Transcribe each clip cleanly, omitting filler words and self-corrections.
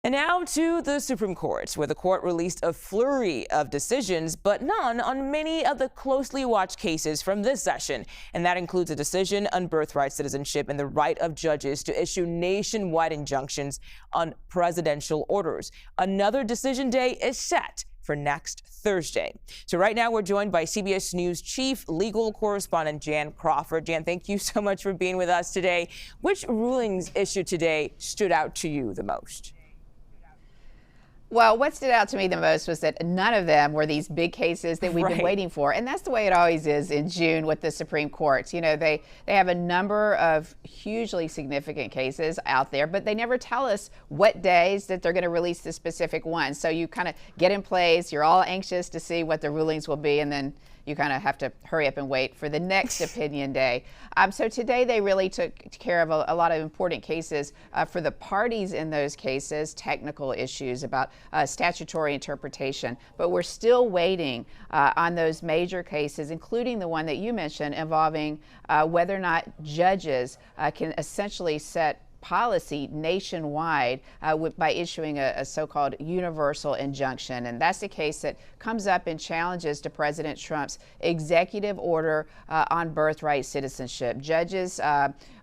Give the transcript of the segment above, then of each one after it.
And now to the Supreme Court, where the court released a flurry of decisions, but none on many of the closely watched cases from this session. And that includes a decision on birthright citizenship and the right of judges to issue nationwide injunctions on presidential orders. Another decision day is set for next Thursday. So right now we're joined by CBS News chief legal correspondent Jan Crawford. Jan, thank you so much for being with us today. Which rulings issued today stood out to you the most? Well, what stood out to me the most was that none of them were these big cases that we've been waiting for. And that's the way it always is in June with the Supreme Court. You know, they have a number of hugely significant cases out there, but they never tell us what days that they're going to release the specific ones. So you kind of get in place, you're all anxious to see what the rulings will be, and then you kind of have to hurry up and wait for the next opinion day. So today they really took care of a lot of important cases for the parties in those cases, technical issues about statutory interpretation. But we're still waiting on those major cases, including the one that you mentioned involving whether or not judges can essentially set policy nationwide by issuing a so-called universal injunction. And that's the case that comes up in challenges to President Trump's executive order on birthright citizenship. Judges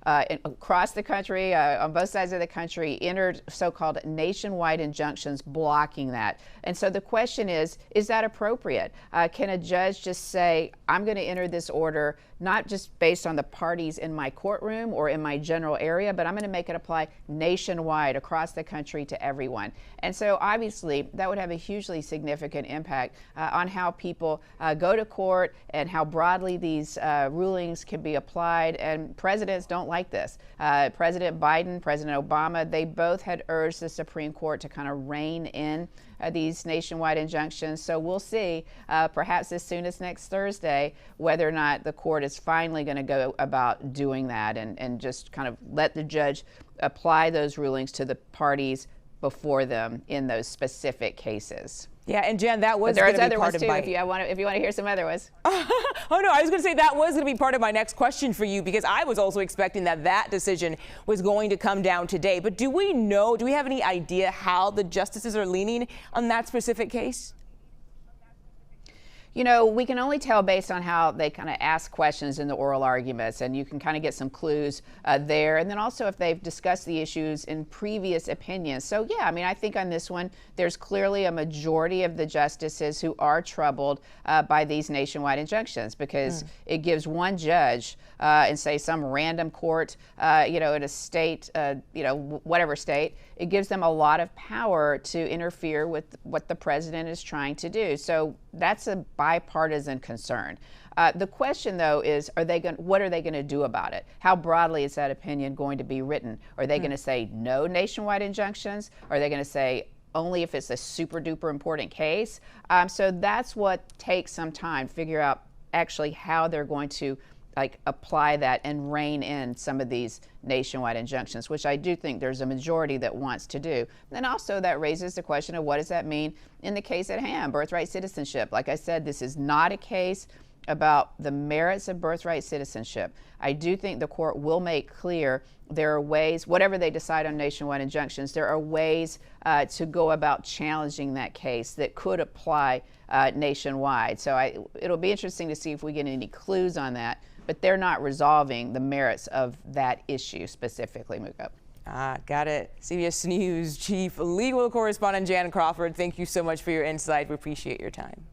across the country, on both sides of the country, entered so-called nationwide injunctions blocking that. And so the question is that appropriate? Can a judge just say, I'm going to enter this order not just based on the parties in my courtroom or in my general area, but I'm going to make it apply nationwide across the country to everyone? And so obviously that would have a hugely significant impact on how people go to court and how broadly these rulings can be applied. And presidents don't like this. President Biden, President Obama, they both had urged the Supreme Court to kind of rein in these nationwide injunctions. So we'll see, perhaps as soon as next Thursday, whether or not the court is finally going to go about doing that and just kind of let the judge apply those rulings to the parties before them in those specific cases. Yeah, and Jan, that was going to be part of my... If you want to hear some other ones. Oh, no, I was going to say that was going to be part of my next question for you, because I was also expecting that decision was going to come down today. But do we have any idea how the justices are leaning on that specific case? You know, we can only tell based on how they kind of ask questions in the oral arguments, and you can kind of get some clues there. And then also if they've discussed the issues in previous opinions. So, yeah, I mean, I think on this one, there's clearly a majority of the justices who are troubled by these nationwide injunctions, because it gives one judge in, say, some random court, in a state, whatever state, it gives them a lot of power to interfere with what the president is trying to do. So that's a bipartisan concern. The question, though, is what are they going to do about it? How broadly is that opinion going to be written? Are they going to say no nationwide injunctions? Are they going to say only if it's a super duper important case? So that's what takes some time, figure out actually how they're going to apply that and rein in some of these nationwide injunctions, which I do think there's a majority that wants to do. And also that raises the question of what does that mean in the case at hand, birthright citizenship. Like I said, this is not a case about the merits of birthright citizenship. I do think the court will make clear there are ways, whatever they decide on nationwide injunctions, there are ways to go about challenging that case that could apply nationwide. So it'll be interesting to see if we get any clues on that. But they're not resolving the merits of that issue specifically, Muka. Got it. CBS News chief legal correspondent Jan Crawford, thank you so much for your insight. We appreciate your time.